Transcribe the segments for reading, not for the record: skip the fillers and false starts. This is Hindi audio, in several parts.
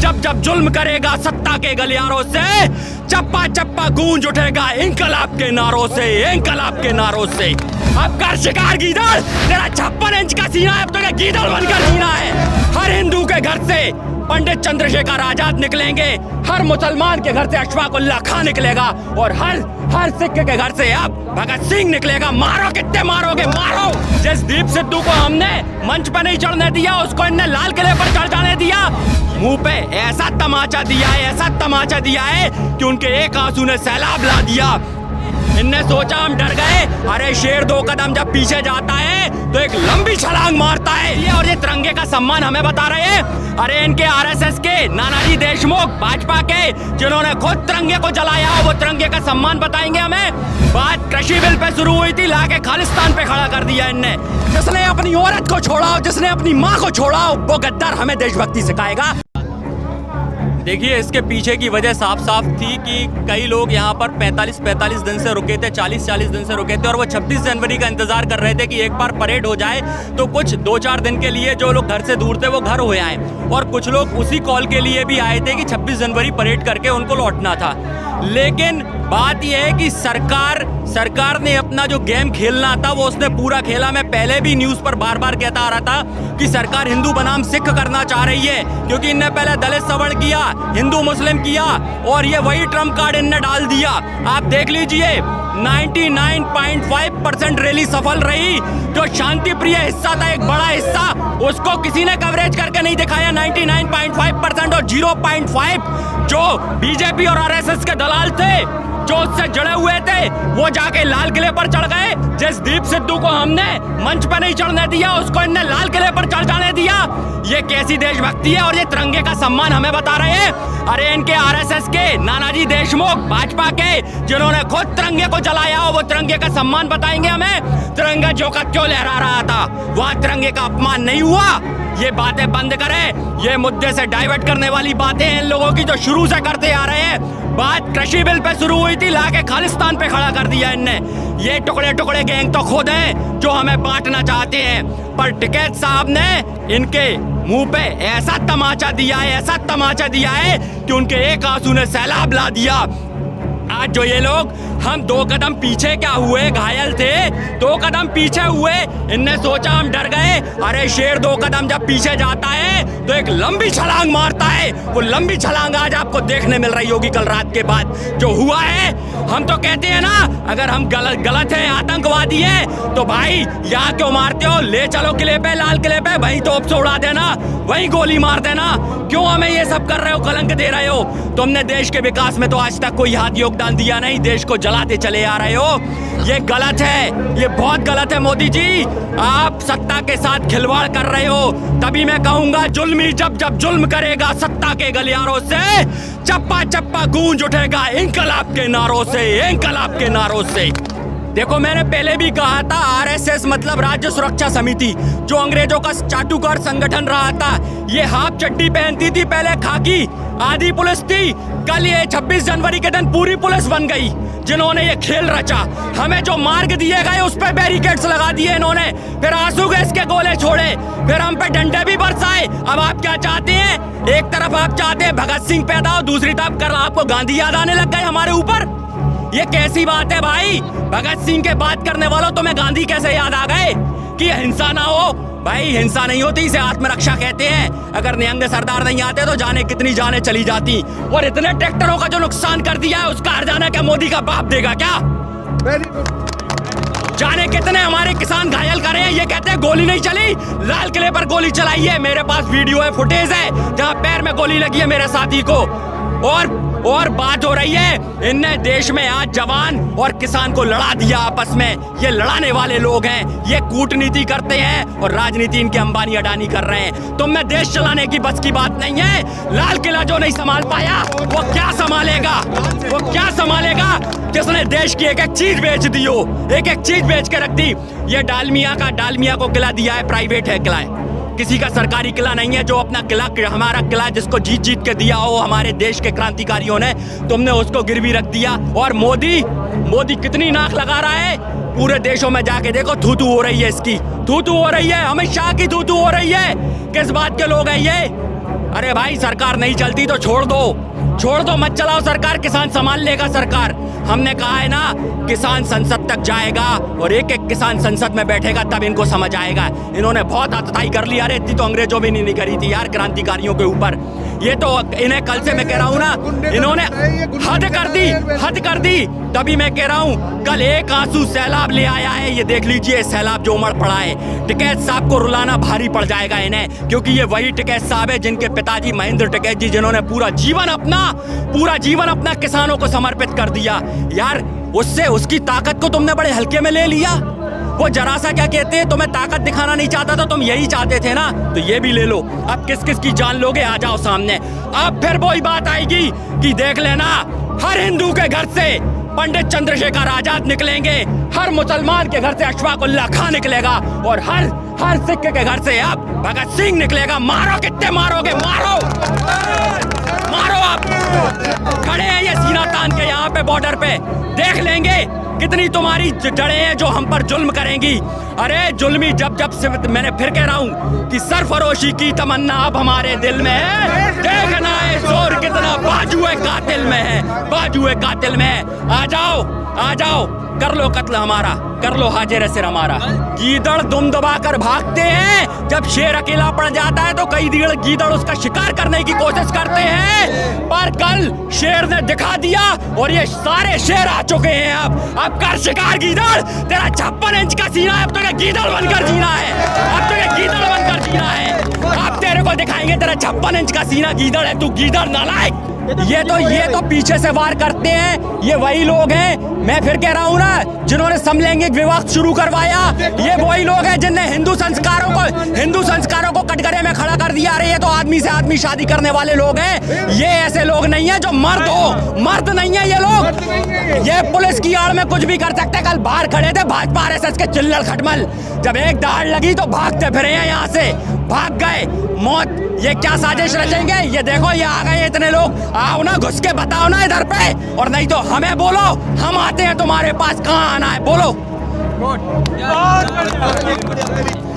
जब जब जुल्म करेगा सत्ता के गलियारों से, चप्पा चप्पा गूंज उठेगा इंकलाब के नारों से, इंकलाब के नारों से। अब कर शिकार गीदड़, तेरा 56 इंच का सीना है, अब तो क्या गीदड़ बनकर जीना है। हर हिंदू के घर से पंडित चंद्रशेखर आजाद निकलेंगे, हर मुसलमान के घर से अशफाक उल्लाह खां निकलेगा, और हर सिख के घर से अब भगत सिंह निकलेगा। मारो, कितने मारोगे, मारो। जसदीप सिद्धू को हमने मंच पर नहीं चढ़ने दिया, उसको इनने लाल किले पर चढ़ जाने दिया। मुंह पे ऐसा तमाचा दिया है, ऐसा तमाचा दिया है कि उनके एक आंसू ने सैलाब ला दिया। इनने सोचा हम डर गए, अरे शेर 2 कदम जब पीछे जाता है तो एक लंबी छलांग मारता है। ये और ये तिरंगे का सम्मान हमें बता रहे हैं। अरे इनके आरएसएस के नानाजी देशमुख, भाजपा के, जिन्होंने खुद तिरंगे को जलाया, वो तिरंगे का सम्मान बताएंगे हमें। बात कृषि बिल पे शुरू हुई थी, लाके खालिस्तान पे खड़ा कर दिया इनने। जिसने अपनी औरत को छोड़ा, जिसने अपनी माँ को छोड़ा, वो गद्दार हमें देशभक्ति सिखाएगा। देखिए, इसके पीछे की वजह साफ साफ थी कि कई लोग यहाँ पर 45 दिन से रुके थे, 40 दिन से रुके थे, और वो 26 जनवरी का इंतजार कर रहे थे कि एक बार परेड हो जाए तो कुछ 2-4 दिन के लिए जो लोग घर से दूर थे वो घर हो आए। और कुछ लोग उसी कॉल के लिए भी आए थे कि 26 जनवरी परेड करके उनको लौटना था। लेकिन बात यह है कि सरकार ने अपना जो गेम खेलना था वो उसने पूरा खेला। मैं पहले भी न्यूज़ पर बार बार कहता आ रहा था कि सरकार हिंदू बनाम सिख करना चाह रही है, क्योंकि इनने पहले दलित सवर्ण किया, हिंदू मुस्लिम किया, और ये वही ट्रम्प कार्ड इनने डाल दिया। आप देख लीजिए, 99.5% रैली सफल रही। जो शांति प्रिय हिस्सा था, एक बड़ा हिस्सा, उसको किसी ने कवरेज करके नहीं दिखाया। 99.5% और 0.5 जो बीजेपी और आरएसएस के दलाल थे, जो उससे जुड़े हुए थे, वो जाके लाल किले पर चढ़ गए। जसदीप सिद्धू को हमने मंच पर नहीं चढ़ने दिया, उसको इनने लाल किले पर चढ़ जाने दिया। ये कैसी देशभक्ति है, और ये तिरंगे का सम्मान हमें बता रहे हैं। अरे इनके आरएसएस के नानाजी देशमुख, भाजपा के, जिन्होंने खुद तिरंगे को जलाया, वो तिरंगे का सम्मान बताएंगे हमें। तिरंगा जो का क्यों लहरा रहा था, वहाँ तिरंगे का अपमान नहीं हुआ। ये बातें बंद करें, ये मुद्दे से डाइवर्ट करने वाली बातें हैं इन लोगों की जो शुरू से करते आ रहे हैं। बात कृषि बिल पे शुरू हुई थी, लाके खालिस्तान पे खड़ा कर दिया इनने। ये टुकड़े टुकड़े गैंग तो खुद हैं जो हमें बांटना चाहते हैं, पर टिकैत साहब ने इनके मुंह पे ऐसा तमाचा दिया है, ऐसा तमाचा दिया है कि उनके एक आंसू ने सैलाब ला दिया। आज जो ये लोग हम 2 कदम पीछे क्या हुए, घायल थे, 2 कदम पीछे हुए, इनने सोचा हम डर गए, अरे शेर 2 कदम जब पीछे जाता है तो एक लंबी छलांग मारता है। वो लंबी छलांग आज आपको देखने मिल रही होगी कल रात के बाद जो हुआ है। हम तो कहते हैं ना, अगर हम गलत है, आतंकवादी है, तो भाई यहाँ क्यों मारते हो, ले चलो किले पे, लाल किले पे, वहीं तोप से उड़ा देना, वहीं गोली मार देना। क्यों हमें ये सब कर रहे हो, कलंक दे रहे हो। तुमने देश के विकास में तो आज तक कोई हाथ योगदान दिया नहीं, देश को जलाते चले आ रहे हो। ये गलत है, ये बहुत गलत है मोदी जी। आप सत्ता के साथ खिलवाड़ कर रहे हो। तभी मैं कहूंगा, जुल्मी जब जब जुल्म करेगा सत्ता के गलियारों से, चप्पा चप्पा गूंज उठेगा इंकलाब के नारों से, इंकलाब के नारों से। देखो, मैंने पहले भी कहा था, आरएसएस मतलब राज्य सुरक्षा समिति, जो अंग्रेजों का चाटुकार संगठन रहा था। ये हाफ चड्डी पहनती थी पहले, खाकी, आधी पुलिस थी। कल ये 26 जनवरी के दिन पूरी पुलिस बन गई, जिन्होंने ये खेल रचा। हमें जो मार्ग दिए गए उस पर बैरिकेड्स लगा दिए इन्होंने, फिर आंसू गैस के गोले छोड़े, फिर हम पे डंडे भी बरसाए। अब आप क्या चाहते हैं? एक तरफ आप चाहते हैं भगत सिंह पैदा हो, दूसरी तरफ कर आपको गांधी याद आने लग गए हमारे ऊपर। ये कैसी बात है भाई? भगत सिंह के बात करने वालों तुम्हें गांधी कैसे याद आ गए कि हिंसा ना हो? भाई हिंसा नहीं होती, इसे आत्मरक्षा कहते हैं। अगर निहंग सरदार नहीं आते तो जाने कितनी जाने चली जाती। और इतने ट्रैक्टरों का जो नुकसान कर दिया है उसका हर्जाना क्या मोदी का बाप देगा क्या? जाने कितने हमारे किसान घायल करे हैं, ये कहते हैं गोली नहीं चली, लाल किले पर गोली चलाई है। मेरे पास वीडियो है, फुटेज है, जहाँ पैर में गोली लगी है मेरे साथी को। और बात हो रही है, इनने देश में आज जवान और किसान को लड़ा दिया आपस में। ये लड़ाने वाले लोग हैं, ये कूटनीति करते हैं और राजनीति इनके अंबानी अडानी कर रहे हैं। तुम में देश चलाने की बस की बात नहीं है। लाल किला जो नहीं संभाल पाया वो क्या संभालेगा? वो क्या संभालेगा जिसने देश की एक एक चीज बेच दी हो, एक एक चीज बेच के रख दी। ये डालमिया को किला दिया है, प्राइवेट है किला है, किसी का सरकारी किला नहीं है। जो अपना किला, हमारा किला जिसको जीत के दिया हो हमारे देश के क्रांतिकारियों ने, तुमने उसको गिरवी रख दिया। और मोदी कितनी नाक लगा रहा है, पूरे देशों में जाके देखो, थू हो रही है, इसकी थू हो रही है, अमित शाह की थू हो रही है। किस बात के लोग हैं ये? अरे भाई सरकार नहीं चलती तो छोड़ दो, मत चलाओ सरकार, किसान संभाल लेगा सरकार। हमने कहा है ना, किसान संसद तक जाएगा और एक एक किसान संसद में बैठेगा, तब इनको समझ आएगा। इन्होंने बहुत आतताई कर ली, अरे इतनी तो अंग्रेजों भी नहीं करी थी यार क्रांतिकारियों के ऊपर। ये तो इन्हें कल से मैं कह रहा हूँ ना, इन्होंने हद कर दी। तभी मैं कह रहा हूँ कल एक आंसू सैलाब ले आया है, ये देख लीजिए सैलाब जो उमड़ पड़ा है। टिकैत साहब को रुलाना भारी पड़ जाएगा इन्हें, क्योंकि ये वही टिकैत साहब है जिनके पिताजी महेंद्र टिकैत जी, जिन्होंने पूरा जीवन अपना किसानों को समर्पित कर दिया यार। उसकी ताकत को तुमने बड़े हल्के में ले लिया। वो जरा सा क्या कहते हैं, तुम्हें ताकत दिखाना नहीं चाहता था, तुम यही चाहते थे ना, तो ये भी ले लो। अब किस किस की जान लोगे, आ जाओ सामने। अब फिर वही बात आएगी कि देख लेना, हर हिंदू के घर से पंडित चंद्रशेखर आजाद निकलेंगे, हर मुसलमान के घर से अशफाक उल्लाह खां निकलेगा, और हर सिख के घर से अब भगत सिंह निकलेगा। मारो, कितने मारोगे, मारो आप। खड़े हैं ये सीना तान के यहाँ पे बॉर्डर पे, देख लेंगे कितनी तुम्हारी जड़ें हैं जो हम पर जुल्म करेंगी। अरे जुल्मी जब से मैंने फिर कह रहा हूँ कि सरफरोशी की तमन्ना अब हमारे दिल में है। देखना है जोर कितना बाजुए कातिल में है, बाजुए कातिल में है। आ जाओ, कर लो कत्ल हमारा, कर लो हाजिर सिर हमारा। गीदड़ दुम दबा कर भागते हैं, जब शेर अकेला पड़ जाता है तो कई गीदड़ उसका शिकार करने की कोशिश करते हैं, पर कल शेर ने दिखा दिया और ये सारे शेर आ चुके हैं। अब कर शिकार गीदड़, तेरा 56 इंच का सीना है, अब तो गीदड़ बनकर जीना है, अब तेरे को दिखाएंगे तेरा 56 इंच का सीना, गीदड़ है तू, गीदड़ नालायक। ये तो पीछे से वार करते हैं, ये वही लोग हैं, मैं फिर कह रहा हूँ ना, जिन्होंने समलैंगिक विवाह शुरू करवाया। ये वही लोग हैं जिनने हिंदू संस्कारों को कटघरे में खड़ा कर दिया। अरे ये तो आदमी से आदमी शादी करने वाले लोग हैं, ये ऐसे लोग नहीं है जो मर्द नहीं है ये लोग। ये पुलिस की आड़ में कुछ भी कर सकते। कल बाहर खड़े थे भाजपा RSS के चिल्लड़ खटमल, जब एक दहाड़ लगी तो भागते फिरे हैं, यहाँ से भाग गए। मौत, ये क्या साजिश रचेंगे, ये देखो ये आ गए इतने लोग। आओ ना, घुस के बताओ ना इधर पे, और नहीं तो हमें बोलो, हम आते हैं तुम्हारे पास, कहाँ आना है बोलो।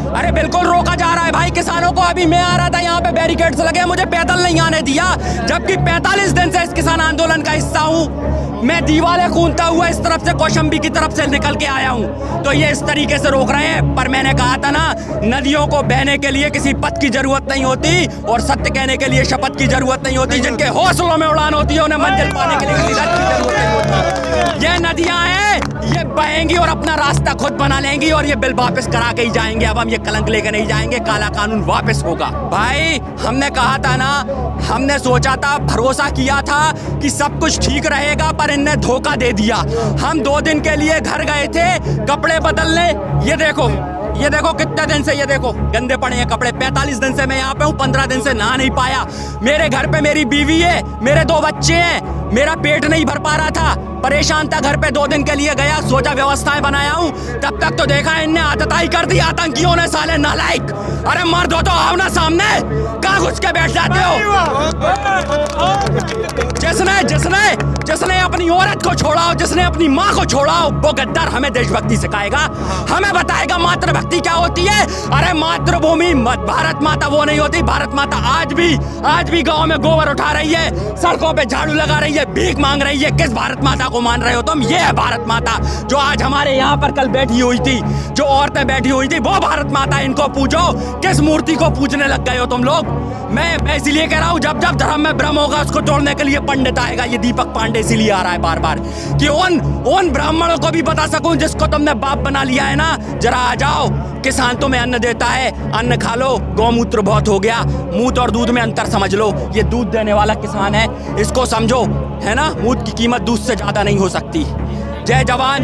अरे बिल्कुल रोका जा रहा है भाई किसानों को। अभी मैं आ रहा था, यहाँ पे बैरिकेड्स लगे, मुझे पैदल नहीं आने दिया, जबकि 45 दिन से इस किसान आंदोलन का हिस्सा हूँ। मैं दीवारें कूदता हुआ इस तरफ से कौशंबी की तरफ से निकल के आया हूँ, तो ये इस तरीके से रोक रहे हैं। पर मैंने कहा था ना, नदियों को बहने के लिए किसी पथ की जरूरत नहीं होती, और सत्य कहने के लिए शपथ की जरूरत नहीं होती। जिनके हौसलों में उड़ान होती है, उन्हें मंजिल पाने के लिए किसी रथ की जरूरत नहीं होती। ये नदियां हैं, ये बहेंगी और अपना रास्ता खुद बना लेंगी, और ये बिल वापस करा के ही जाएंगे। अब हम ये कलंक लेके नहीं जाएंगे, काला कानून वापस होगा। भाई हमने कहा था ना, हमने सोचा था, भरोसा किया था कि सब कुछ ठीक रहेगा, पर इनने धोखा दे दिया। हम 2 दिन के लिए घर गए थे कपड़े बदलने, ये देखो कितने दिन से, ये देखो गंदे पड़े हैं कपड़े। 45 दिन से मैं यहाँ पे हूँ, 15 दिन से नहा नहीं पाया। मेरे घर पे मेरी बीवी है, मेरे 2 बच्चे हैं, मेरा पेट नहीं भर पा रहा था, परेशान था। घर पे 2 दिन के लिए गया, सोचा व्यवस्थाएं बनाया हूँ, तब तक तो देखा इनने आतताई कर दी आतंकियों ने, साले नालायक। अरे मर्द हो तो आओ ना सामने, कहाँ घुस के बैठ जाते हो? जिसने अपनी औरत को छोड़ा हो, जिसने अपनी माँ को छोड़ा हो, वो गद्दार हमें देशभक्ति सिखाएगा, हमें बताएगा मातृभक्ति क्या होती है। अरे मातृभूमि भारत माता वो नहीं होती। भारत माता आज भी गाँव में गोबर उठा रही है, सड़कों पे झाड़ू लगा रही है, भीख मांग रही है। किस भारत माता को मान रहे हो तुम? ये है भारत माता जो आज हमारे यहाँ पर कल बैठी हुई थी, जो औरतें बैठी हुई थी, वो भारत माता। इनको पूछो, किस मूर्ति को पूजने लग गए हो तुम लोग? मैं इसलिए कह रहा हूँ, जब धर्म में भ्रम होगा उसको तोड़ने के लिए पंडित आएगा। ये दीपक पांडे इसीलिए आ रहा है बार बार, कि उन ब्राह्मणों को भी बता सकूं जिसको तुमने बाप बना लिया है ना, जरा आ जाओ। किसान तुम्हें अन्न देता है, अन्न खा लो। गौमूत्र बहुत हो गया, मूत और दूध में अंतर समझ लो। ये दूध देने वाला किसान है, इसको समझो, है ना। मूत की कीमत दूध से ज्यादा नहीं हो सकती। जय जवान।